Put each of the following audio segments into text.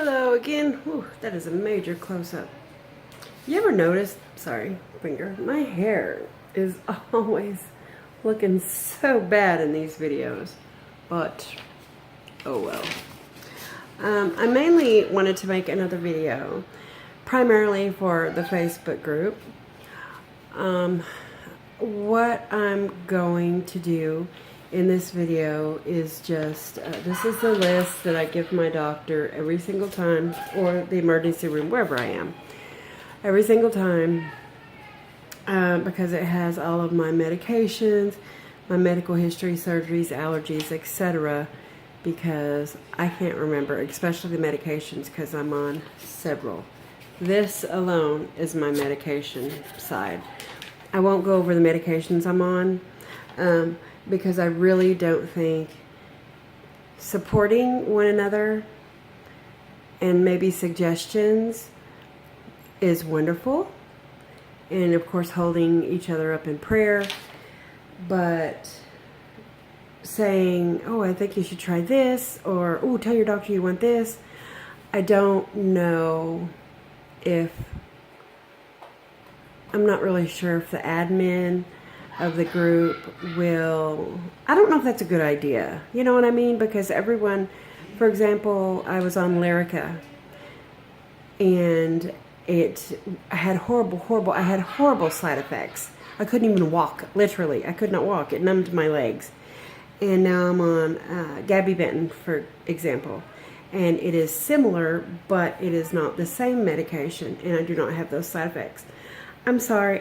Hello again. Ooh, that is a major close-up. You ever notice, sorry, finger, my hair is always looking so bad in these videos, but oh well. I mainly wanted to make another video, primarily for the Facebook group. What I'm going to do in this video is just, this is the list that I give my doctor every single time, or the emergency room, wherever I am, every single time, because it has all of my medications, my medical history, surgeries, allergies, etc., because I can't remember, especially the medications, because I'm on several. This alone is my medication side. I won't go over the medications I'm on, because I really don't think supporting one another and maybe suggestions is wonderful. And of course, holding each other up in prayer. But saying, oh, I think you should try this, or, oh, tell your doctor you want this. I don't know if, I'm not really sure if the admin of the group will, I don't know if that's a good idea. You know what I mean? Because everyone, for example, I was on Lyrica, and I had horrible side effects. I couldn't even walk, literally. I could not walk. It numbed my legs. And now I'm on gabapentin, for example. And it is similar, but it is not the same medication, and I do not have those side effects. I'm sorry,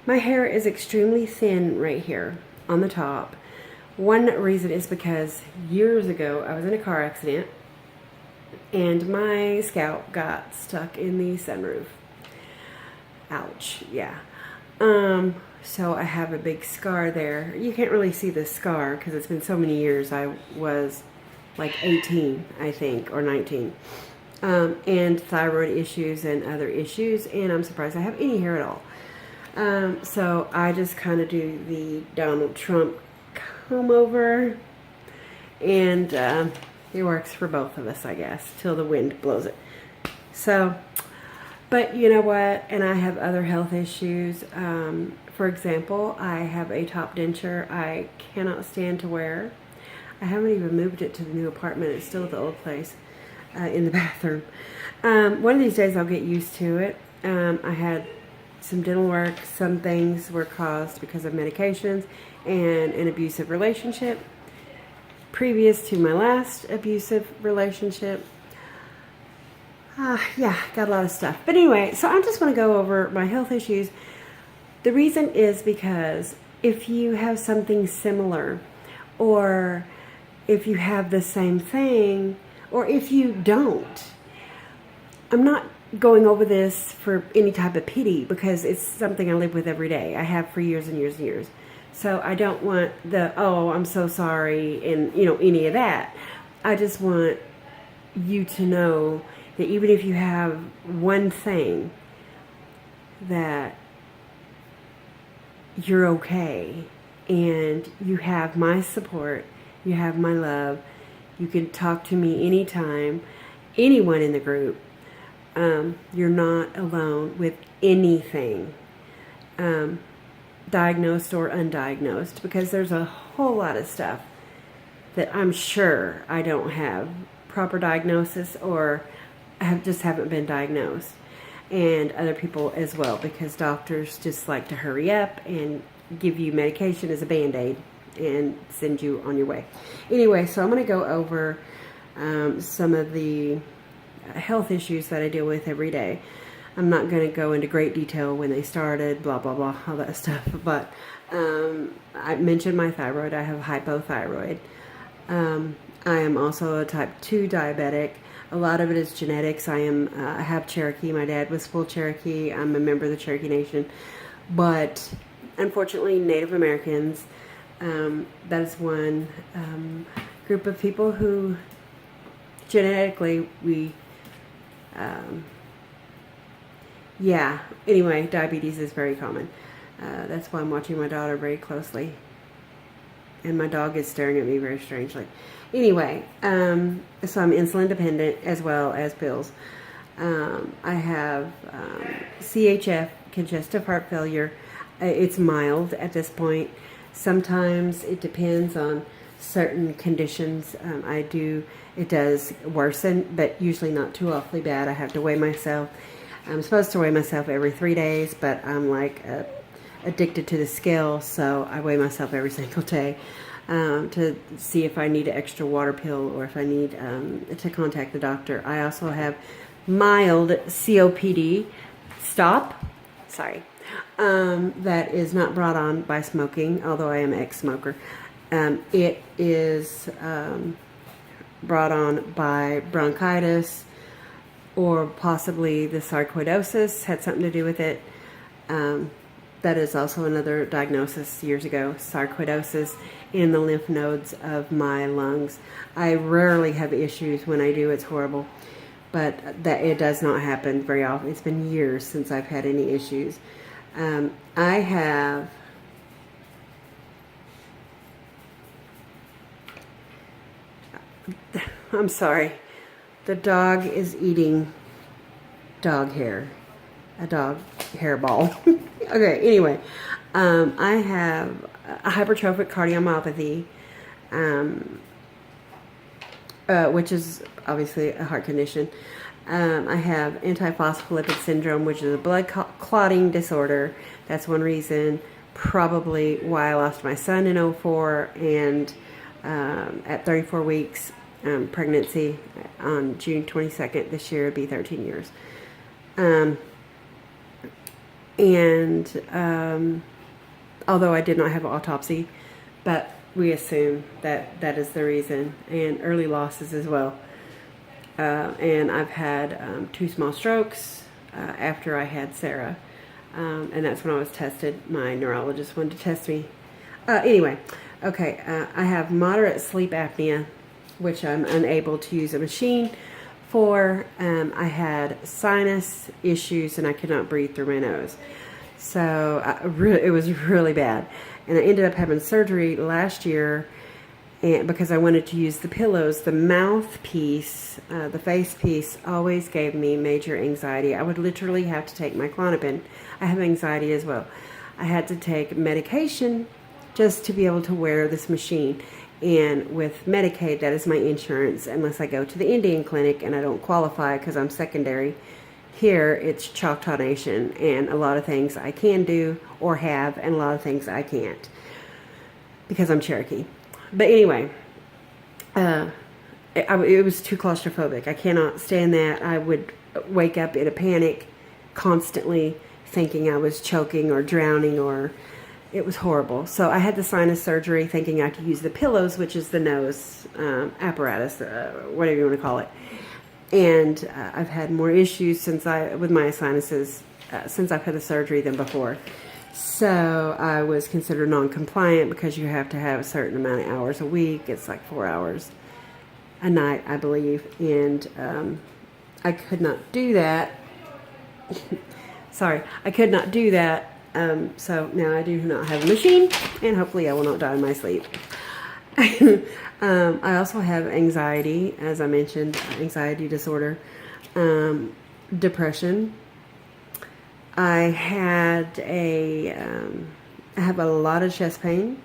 my hair is extremely thin right here on the top. One reason is because years ago I was in a car accident and my scalp got stuck in the sunroof. Ouch, yeah. So I have a big scar there. You can't really see the scar because it's been so many years. I was like 18, I think, or 19. And thyroid issues and other issues, and I'm surprised I have any hair at all. So I just kind of do the Donald Trump comb over, and it works for both of us, I guess, till the wind blows it. So, but you know what, and I have other health issues. For example, I have a top denture I cannot stand to wear. I haven't even moved it to the new apartment. It's still at the old place in the bathroom. One of these days I'll get used to it. I had some dental work. Some things were caused because of medications and an abusive relationship previous to my last abusive relationship. Yeah, got a lot of stuff. But anyway, so I just want to go over my health issues. The reason is because if you have something similar, or if you have the same thing, or if you don't, I'm not going over this for any type of pity, because it's something I live with every day. I have for years and years and years. So I don't want the, oh, I'm so sorry, and any of that. I just want you to know that even if you have one thing, that you're okay, and you have my support, you have my love. You can talk to me anytime, anyone in the group. You're not alone with anything, diagnosed or undiagnosed, because there's a whole lot of stuff that I'm sure I don't have proper diagnosis, or haven't been diagnosed, and other people as well, because doctors just like to hurry up and give you medication as a band-aid and send you on your way. Anyway, so I'm going to go over some of the health issues that I deal with every day. I'm not going to go into great detail when they started, blah, blah, blah, all that stuff. But I mentioned my thyroid. I have hypothyroid. I am also a type 2 diabetic. A lot of it is genetics. I have Cherokee. My dad was full Cherokee. I'm a member of the Cherokee Nation. But unfortunately, Native Americans, that is one group of people who genetically yeah, anyway, diabetes is very common. That's why I'm watching my daughter very closely. and my dog is staring at me very strangely. Anyway, so I'm insulin dependent as well as pills. I have CHF, congestive heart failure. It's mild at this point. Sometimes it depends on certain conditions. It does worsen, but usually not too awfully bad. I have to weigh myself. I'm supposed to weigh myself every 3 days, but I'm like addicted to the scale, so I weigh myself every single day to see if I need an extra water pill or if I need to contact the doctor. I also have mild COPD. That is not brought on by smoking, although I am an ex-smoker. It is brought on by bronchitis, or possibly the sarcoidosis had something to do with it. That is also another diagnosis years ago, sarcoidosis in the lymph nodes of my lungs. I rarely have issues. When I do, it's horrible. But that it does not happen very often. It's been years since I've had any issues. I have I'm sorry. The dog is eating dog hair. A dog hairball. Okay, anyway. I have a hypertrophic cardiomyopathy, which is obviously a heart condition. I have antiphospholipid syndrome, which is a blood clotting disorder. That's one reason probably why I lost my son in 2004, and at 34 weeks pregnancy on June 22nd this year, it'd be 13 years. Although I did not have an autopsy, but we assume that that is the reason, and early losses as well. And I've had 2 small strokes after I had Sarah, and that's when I was tested. My neurologist wanted to test me. Anyway, okay, I have moderate sleep apnea, which I'm unable to use a machine for. I had sinus issues, and I could not breathe through my nose. So it was really bad. And I ended up having surgery last year, and because I wanted to use the pillows. The mouthpiece, the face piece, always gave me major anxiety. I would literally have to take my Klonopin. I have anxiety as well. I had to take medication just to be able to wear this machine. And with Medicaid, that is my insurance, unless I go to the Indian clinic, and I don't qualify because I'm secondary. Here, it's Choctaw Nation, and a lot of things I can do or have, and a lot of things I can't because I'm Cherokee. But anyway, it was too claustrophobic. I cannot stand that. I would wake up in a panic constantly thinking I was choking or drowning, or it was horrible. So I had the sinus surgery thinking I could use the pillows, which is the nose apparatus, whatever you want to call it. And I've had more issues with my sinuses since I've had the surgery than before. So I was considered non-compliant because you have to have a certain amount of hours a week. It's like 4 hours a night, I believe. And I could not do that. Sorry, I could not do that. So now I do not have a machine, and hopefully I will not die in my sleep. I also have anxiety, as I mentioned, anxiety disorder, depression. I have a lot of chest pain.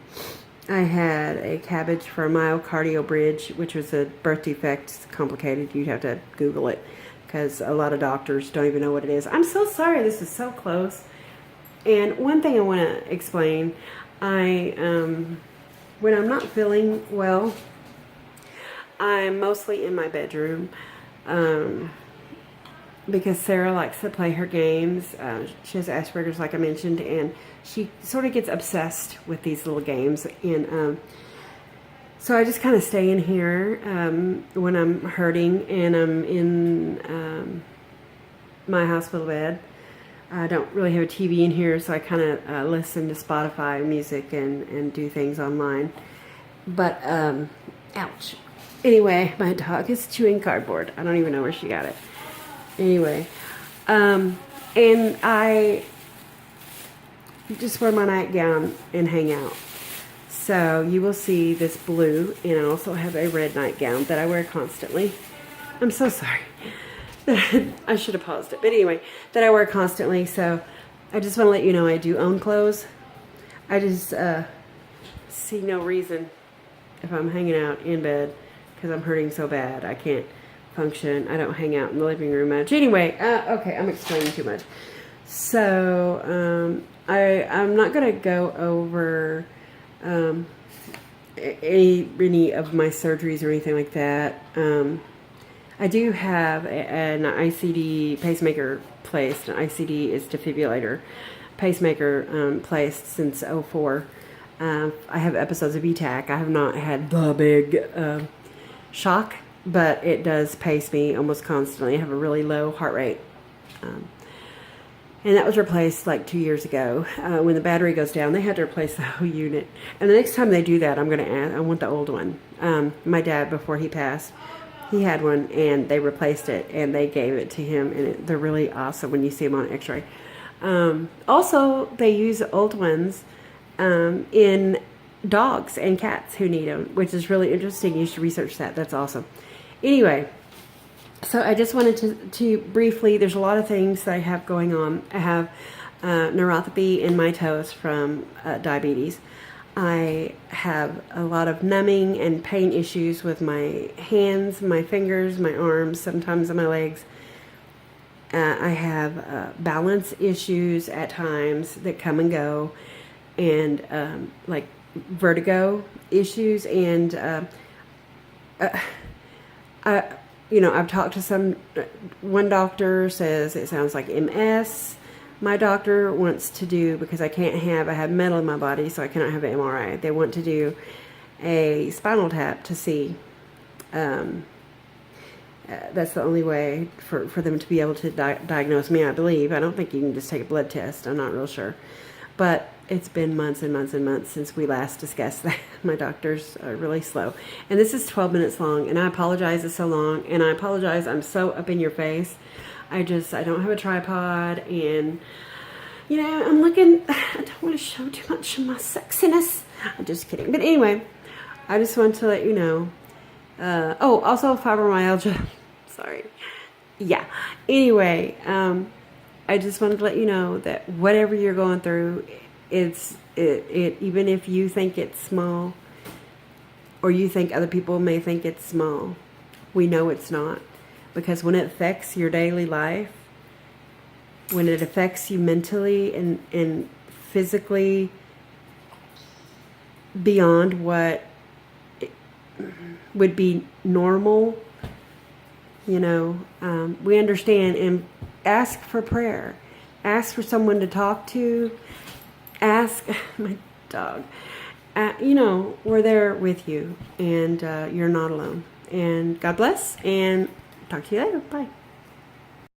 I had a CABG for a myocardial bridge, which was a birth defect. It's complicated. You'd have to Google it because a lot of doctors don't even know what it is. I'm so sorry. This is so close. And one thing I want to explain, when I'm not feeling well, I'm mostly in my bedroom because Sarah likes to play her games. She has Asperger's, like I mentioned, and she sort of gets obsessed with these little games. And so I just kind of stay in here when I'm hurting and I'm in my hospital bed. I don't really have a TV in here, so I kind of listen to Spotify music and do things online. But, ouch. Anyway, my dog is chewing cardboard. I don't even know where she got it. Anyway, and I just wear my nightgown and hang out. So you will see this blue, and I also have a red nightgown that I wear constantly. I'm so sorry. I should have paused it. But anyway, that I wear constantly. So I just want to let you know I do own clothes. I just see no reason if I'm hanging out in bed because I'm hurting so bad. I can't function. I don't hang out in the living room much. Anyway, okay, I'm explaining too much. So I'm not going to go over any of my surgeries or anything like that. I do have an ICD pacemaker placed. An ICD is defibrillator pacemaker placed since '04. I have episodes of ETAC. I have not had the big shock, but it does pace me almost constantly. I have a really low heart rate. And that was replaced like 2 years ago. When the battery goes down, they had to replace the whole unit. And the next time they do that, I'm going to add, I want the old one. My dad, before he passed, he had one, and they replaced it, and they gave it to him, and they're really awesome when you see them on x-ray. Also, they use old ones in dogs and cats who need them, which is really interesting. You should research that. That's awesome. Anyway, so I just wanted to briefly, there's a lot of things that I have going on. I have neuropathy in my toes from diabetes. I have a lot of numbing and pain issues with my hands, my fingers, my arms, sometimes on my legs. I have balance issues at times that come and go, and like vertigo issues. And I've talked to one doctor says it sounds like MS. My doctor wants to do, because I have metal in my body, so I cannot have an MRI. They want to do a spinal tap to see. That's the only way for them to be able to diagnose me, I believe. I don't think you can just take a blood test. I'm not real sure. But it's been months and months and months since we last discussed that. My doctors are really slow. And this is 12 minutes long, and I apologize it's so long, and I apologize I'm so up in your face. I don't have a tripod, and, I'm looking, I don't want to show too much of my sexiness. I'm just kidding. But anyway, I just want to let you know. Also fibromyalgia. Sorry. Yeah. Anyway, I just wanted to let you know that whatever you're going through, even if you think it's small, or you think other people may think it's small, we know it's not. Because when it affects your daily life, when it affects you mentally and physically beyond what would be normal, we understand, and ask for prayer. Ask for someone to talk to. Ask, my dog, we're there with you, and you're not alone. And God bless, and talk to you later. Bye.